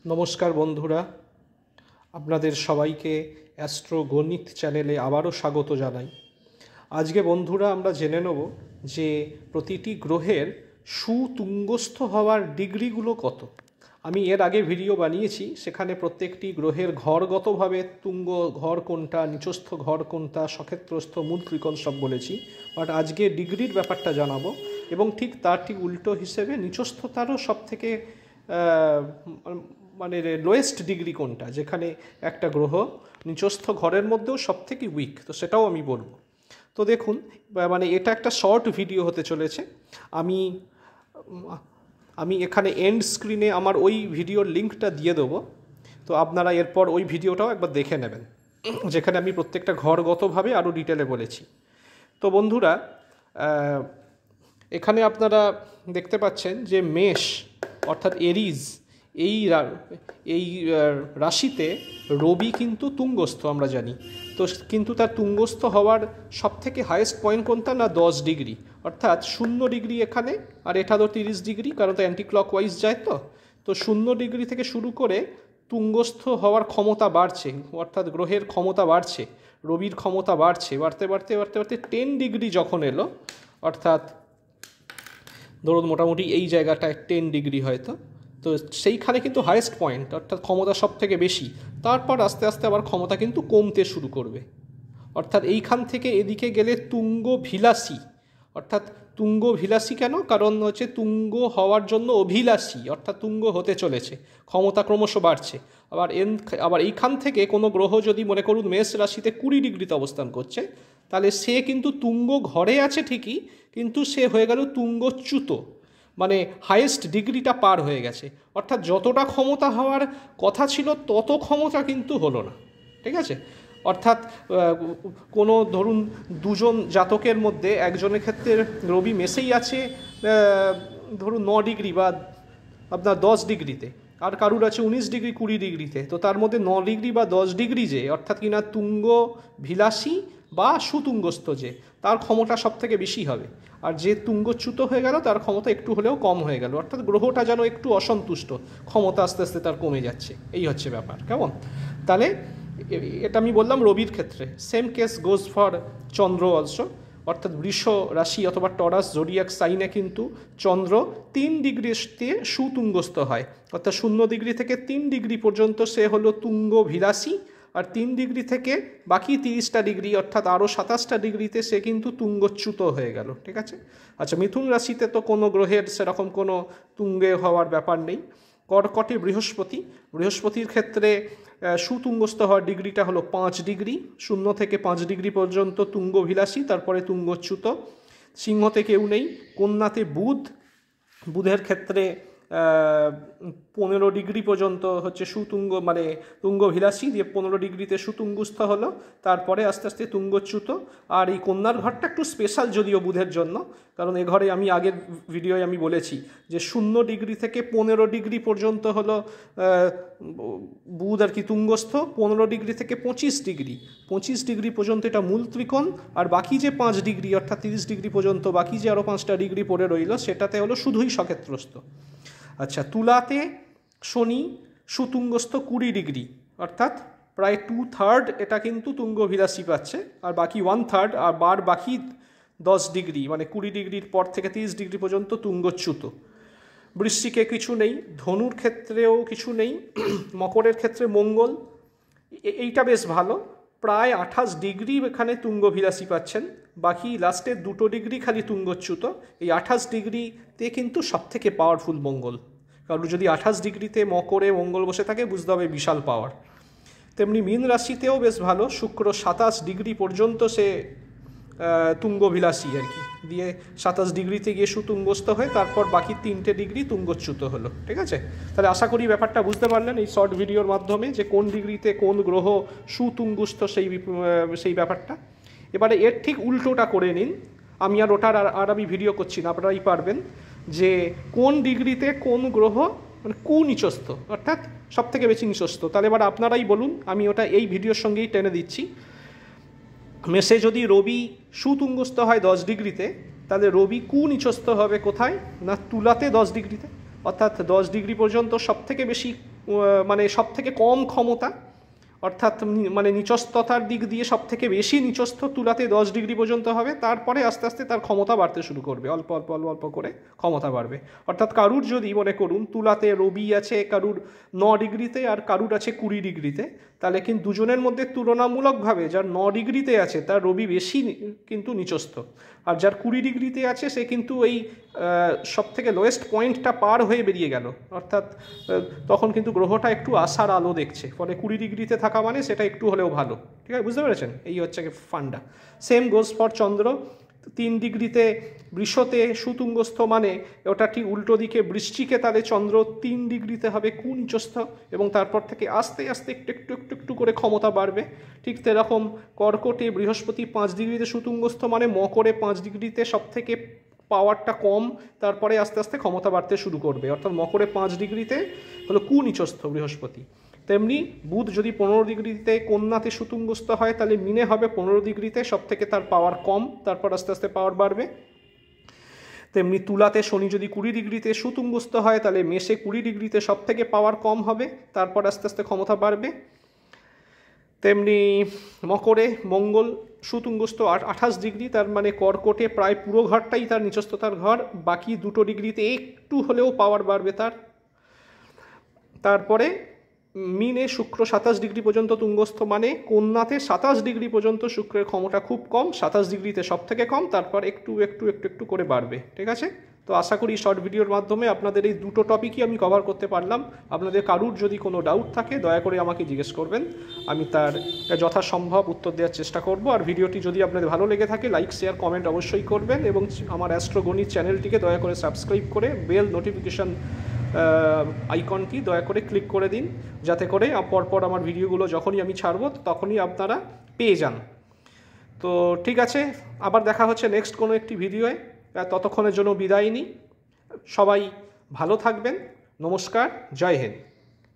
নমস্কার বন্ধুরা, আপনাদের সবাইকে অ্যাস্ট্রো গণিত চ্যানেলে আবারও স্বাগত জানাই। আজকে বন্ধুরা আমরা জেনে নেব যে প্রতিটি গ্রহের সুতুঙ্গস্থ হওয়ার ডিগ্রিগুলো কত। আমি এর আগে ভিডিও বানিয়েছি, সেখানে প্রত্যেকটি গ্রহের ঘরগতভাবে তুঙ্গ ঘর কোনটা, নিচস্থ ঘর কোনটা, সক্ষেত্রস্থ, মূল ত্রিকোণ সব বলেছি। বাট আজকে ডিগ্রির ব্যাপারটা জানাবো এবং ঠিক তার ঠিক উল্টো হিসেবে নিচস্থতারও সব থেকে মানে লোয়েস্ট ডিগ্রি কোনটা, যেখানে একটা গ্রহ নিচস্থ ঘরের মধ্যেও সব থেকে উইক, তো সেটাও আমি বলবো। তো দেখুন, মানে এটা একটা শর্ট ভিডিও হতে চলেছে। আমি এখানে এন্ড স্ক্রিনে আমার ওই ভিডিওর লিঙ্কটা দিয়ে দেবো, তো আপনারা এরপর ওই ভিডিওটাও একবার দেখে নেবেন, যেখানে আমি প্রত্যেকটা ঘরগতভাবে আরও ডিটেলে বলেছি। তো বন্ধুরা, এখানে আপনারা দেখতে পাচ্ছেন যে মেষ অর্থাৎ এরিজ এই রাশিতে রবি কিন্তু তুঙ্গস্থ, আমরা জানি। তো কিন্তু তার তুঙ্গস্থ হওয়ার সবথেকে হাইয়েস্ট পয়েন্ট কোনটা না 10 ডিগ্রি, অর্থাৎ 0 ডিগ্রি এখানে, আর এটা তো 30 ডিগ্রি, কারণ তো অ্যান্টি ক্লকওয়াইজ যায়। তো 0 ডিগ্রি থেকে শুরু করে তুঙ্গস্থ হওয়ার ক্ষমতা বাড়ছে, অর্থাৎ গ্রহের ক্ষমতা বাড়ছে, রবির ক্ষমতা বাড়ছে, বাড়তে বাড়তে বাড়তে বাড়তে 10 ডিগ্রি যখন এলো, অর্থাৎ ধরুন মোটামুটি এই জায়গাটায় 10 ডিগ্রি হয়তো, তো সেইখানে কিন্তু হাইয়েস্ট পয়েন্ট, অর্থাৎ ক্ষমতা সব থেকে বেশি। তারপর আস্তে আস্তে আবার ক্ষমতা কিন্তু কমতে শুরু করবে, অর্থাৎ এইখান থেকে এদিকে গেলে তুঙ্গ ভিলাসী, অর্থাৎ তুঙ্গ ভিলাসী কেন, কারণ হচ্ছে তুঙ্গ হওয়ার জন্য অভিলাষী, অর্থাৎ তুঙ্গ হতে চলেছে, ক্ষমতা ক্রমশ বাড়ছে। আবার এইখান থেকে কোনো গ্রহ যদি মনে করুন মেষ রাশিতে 20 ডিগ্রিতে অবস্থান করছে, তাহলে সে কিন্তু তুঙ্গ ঘরে আছে ঠিকই, কিন্তু সে হয়ে গেল তুঙ্গচ্যুত, মানে হাইয়েস্ট ডিগ্রিটা পার হয়ে গেছে, অর্থাৎ যতটা ক্ষমতা হওয়ার কথা ছিল তত ক্ষমতা কিন্তু হলো না। ঠিক আছে, অর্থাৎ কোনো ধরুন দুজন জাতকের মধ্যে একজনের ক্ষেত্রে রবি মেসেই আছে ধরুন 9 ডিগ্রি বা আপনার 10 ডিগ্রিতে, আর কারুর আছে 19 ডিগ্রি 20 ডিগ্রিতে, তো তার মধ্যে 9 ডিগ্রি বা 10 ডিগ্রি যে, অর্থাৎ কিনা তুঙ্গ ভিলাসী বা সুতুঙ্গস্থ যে, তার ক্ষমতা সব থেকে বেশি হবে, আর যে তুঙ্গচ্যুত হয়ে গেল তার ক্ষমতা একটু হলেও কম হয়ে গেল, অর্থাৎ গ্রহটা যেন একটু অসন্তুষ্ট, ক্ষমতা আস্তে আস্তে তার কমে যাচ্ছে, এই হচ্ছে ব্যাপার। কেমন? তাহলে এটা আমি বললাম রবির ক্ষেত্রে। Same case goes for Chandra also, অর্থাৎ বৃষ রাশি অথবা টরাস জোডিয়াক সাইনে কিন্তু চন্দ্র 3 ডিগ্রিতে সুতুঙ্গস্থ হয়, অর্থাৎ 0 ডিগ্রি থেকে 3 ডিগ্রি পর্যন্ত সে হলো তুঙ্গ ভিলাসী, আর 3 ডিগ্রি থেকে বাকি 30টা ডিগ্রি অর্থাৎ আরও 27টা ডিগ্রিতে সে কিন্তু তুঙ্গচ্যুত হয়ে গেল। ঠিক আছে। আচ্ছা, মিথুন রাশিতে তো কোনো গ্রহের সেরকম কোনো তুঙ্গে হওয়ার ব্যাপার নেই। কর্কটে বৃহস্পতির ক্ষেত্রে সুতুঙ্গস্থ হওয়ার ডিগ্রিটা হলো 5 ডিগ্রি, 0 থেকে 5 ডিগ্রি পর্যন্ত তুঙ্গভিলাসী, তারপরে তুঙ্গচ্যুত। সিংহতে কেউ নেই। কন্যাতে বুধের ক্ষেত্রে 15 ডিগ্রি পর্যন্ত হচ্ছে সুতুঙ্গ, মানে তুঙ্গভিলাসী, দিয়ে 15 ডিগ্রিতে সুতুঙ্গস্থ হলো, তারপরে আস্তে আস্তে তুঙ্গচ্যুত। আর এই কন্যার ঘরটা একটু স্পেশাল যদিও বুধের জন্য, কারণ এ ঘরে আমি আগের ভিডিওয় আমি বলেছি যে 0 ডিগ্রি থেকে 15 ডিগ্রি পর্যন্ত হলো বুধ আর কি তুঙ্গস্থ, 15 ডিগ্রি থেকে 25 ডিগ্রি পর্যন্ত এটা মূল ত্রিকোণ, আর বাকি যে 5 ডিগ্রি অর্থাৎ 30 ডিগ্রি পর্যন্ত বাকি যে আরও 5টা ডিগ্রি পড়ে রইল, সেটাতে হলো শুধুই সক্ষেত্রস্থ। আচ্ছা, তুলাতে শনি সুতুঙ্গস্থ 20 ডিগ্রি, অর্থাৎ প্রায় 2/3 এটা কিন্তু তুঙ্গভিলাসী পাচ্ছে, আর বাকি 1/3 আর বাকি 10 ডিগ্রি, মানে 20 ডিগ্রির পর থেকে 30 ডিগ্রি পর্যন্ত তুঙ্গচ্যুত। বৃশ্চিকে কিছু নেই, ধনুর ক্ষেত্রেও কিছু নেই, মকরের ক্ষেত্রে মঙ্গল, এইটা বেশ ভালো, প্রায় 28 ডিগ্রি এখানে তুঙ্গভিলাসী পাচ্ছেন, বাকি লাস্টের 2 ডিগ্রি খালি তুঙ্গচ্যুত। এই 28 ডিগ্রিতে কিন্তু সবথেকে পাওয়ারফুল মঙ্গল, কারণ যদি 28 ডিগ্রিতে মকরে মঙ্গল বসে থাকে বুঝতে হবে বিশাল পাওয়ার। তেমনি মীন রাশিতেও বেশ ভালো, শুক্র 27 ডিগ্রি পর্যন্ত সে তুঙ্গভিলাসী আর কি, দিয়ে 27 ডিগ্রিতে গিয়ে সুতুঙ্গস্থ হয়ে তারপর বাকি 3টে ডিগ্রি তুঙ্গচ্যুত হলো। ঠিক আছে, তাহলে আশা করি ব্যাপারটা বুঝতে পারলেন এই শর্ট ভিডিওর মাধ্যমে, যে কোন ডিগ্রিতে কোন গ্রহ সুতুঙ্গস্থ সেই ব্যাপারটা। এবারে এর ঠিক উল্টোটা করে নিন, আমি আর ওটার আর আমি ভিডিও করছি না, আপনারাই পারবেন, যে কোন ডিগ্রিতে কোন গ্রহ মানে কুনিচস্থ, অর্থাৎ সব থেকে বেশি নিচস্থ। তাহলে এবার আপনারাই বলুন, আমি ওটা এই ভিডিওর সঙ্গেই টেনে দিচ্ছি। মেষে যদি রবি সুতুঙ্গস্থ হয় 10 ডিগ্রিতে, তাহলে রবি কুনিচস্থ হবে কোথায় না তুলাতে 10 ডিগ্রিতে, অর্থাৎ 10 ডিগ্রি পর্যন্ত সব থেকে বেশি মানে সব থেকে কম ক্ষমতা, অর্থাৎ মানে নিচস্ততার দিক দিয়ে সব থেকে বেশি নিচস্থ তুলাতে 10 ডিগ্রি পর্যন্ত হবে, তারপরে আস্তে আস্তে তার ক্ষমতা বাড়তে শুরু করবে, অল্প অল্প অল্প অল্প করে ক্ষমতা বাড়বে। অর্থাৎ কারুর যদি মনে করুন তুলাতে রবি আছে কারুর 9 ডিগ্রিতে আর কারুর আছে 20 ডিগ্রিতে, তাহলে কিন্তু দুজনের মধ্যে তুলনামূলকভাবে যার 9 ডিগ্রিতে আছে তার রবি বেশি কিন্তু নিচস্থ, আর যার 20 ডিগ্রিতে আছে সে কিন্তু এই সব থেকে লোয়েস্ট পয়েন্টটা পার হয়ে বেরিয়ে গেল, অর্থাৎ তখন কিন্তু গ্রহটা একটু আশার আলো দেখছে, ফলে 20 ডিগ্রিতে থাকা মানে সেটা একটু হলেও ভালো। ঠিক আছে, বুঝতে পেরেছেন? এই হচ্ছে ফান্ডা। সেম গোজ ফর চন্দ্র। 3 ডিগ্রিতে বৃষতে সুতুঙ্গস্থ মানে ওটা ঠিক উল্টো দিকে বৃশ্চিকে, তাহলে চন্দ্র 3 ডিগ্রিতে হবে কুনিচস্থ, এবং তারপর থেকে আস্তে আস্তে একটু একটু একটু একটু করে ক্ষমতা বাড়বে। ঠিক সেরকম কর্কটে বৃহস্পতি 5 ডিগ্রিতে সুতুঙ্গস্থ মানে মকরে 5 ডিগ্রিতে সব থেকে পাওয়ারটা কম, তারপরে আস্তে আস্তে ক্ষমতা বাড়তে শুরু করবে, অর্থাৎ মকরে 5 ডিগ্রিতে হলো কুনিচস্থ বৃহস্পতি। তেমনি বুধ যদি 15 ডিগ্রিতে কন্যাতে সুতুঙ্গস্থ হয় তাহলে মিনে হবে 15 ডিগ্রিতে, সব থেকে তার পাওয়ার কম, তারপর আস্তে আস্তে পাওয়ার বাড়বে। তেমনি তুলাতে শনি যদি 20 ডিগ্রিতে সুতুঙ্গস্থ হয় তাহলে মেষে 20 ডিগ্রিতে সব থেকে পাওয়ার কম হবে, তারপর আস্তে আস্তে ক্ষমতা বাড়বে। তেমনি মকরে মঙ্গল সুতুঙ্গস্থ 28 ডিগ্রি, তার মানে কর্কটে প্রায় পুরো ঘরটাই তার নিচস্থতার ঘর, বাকি 2 ডিগ্রিতে একটু হলেও পাওয়ার বাড়বে তার। তারপরে মিনে শুক্র 27 ডিগ্রি পর্যন্ত তুঙ্গস্থ মানে কন্যাতে 27 ডিগ্রি পর্যন্ত শুক্রের ক্ষমতা খুব কম, 27 ডিগ্রিতে সব থেকে কম, তারপর একটু একটু একটু একটু করে বাড়বে। ঠিক আছে, তো আশা করি শর্ট ভিডিওর মাধ্যমে আপনাদের এই দুটো টপিকই আমি কভার করতে পারলাম। আপনাদের কারুর যদি কোনো ডাউট থাকে দয়া করে আমাকে জিজ্ঞেস করবেন, আমি তার যথাসম্ভব উত্তর দেওয়ার চেষ্টা করব। আর ভিডিওটি যদি আপনাদের ভালো লেগে থাকে লাইক শেয়ার কমেন্ট অবশ্যই করবেন, এবং আমার অ্যাস্ট্রোগণিত চ্যানেলটিকে দয়া করে সাবস্ক্রাইব করে বেল নোটিফিকেশান আইকনটি দয়া করে ক্লিক করে দিন, যাতে করে পরপর আমার ভিডিওগুলো যখনই আমি ছাড়ব তখনই আপনারা পেয়ে যান। তো ঠিক আছে, আবার দেখা হচ্ছে নেক্সট কোনো একটি ভিডিওয়ে, ততক্ষণের জন্য বিদায় নিই। সবাই ভালো থাকবেন। নমস্কার, জয় হিন্দ।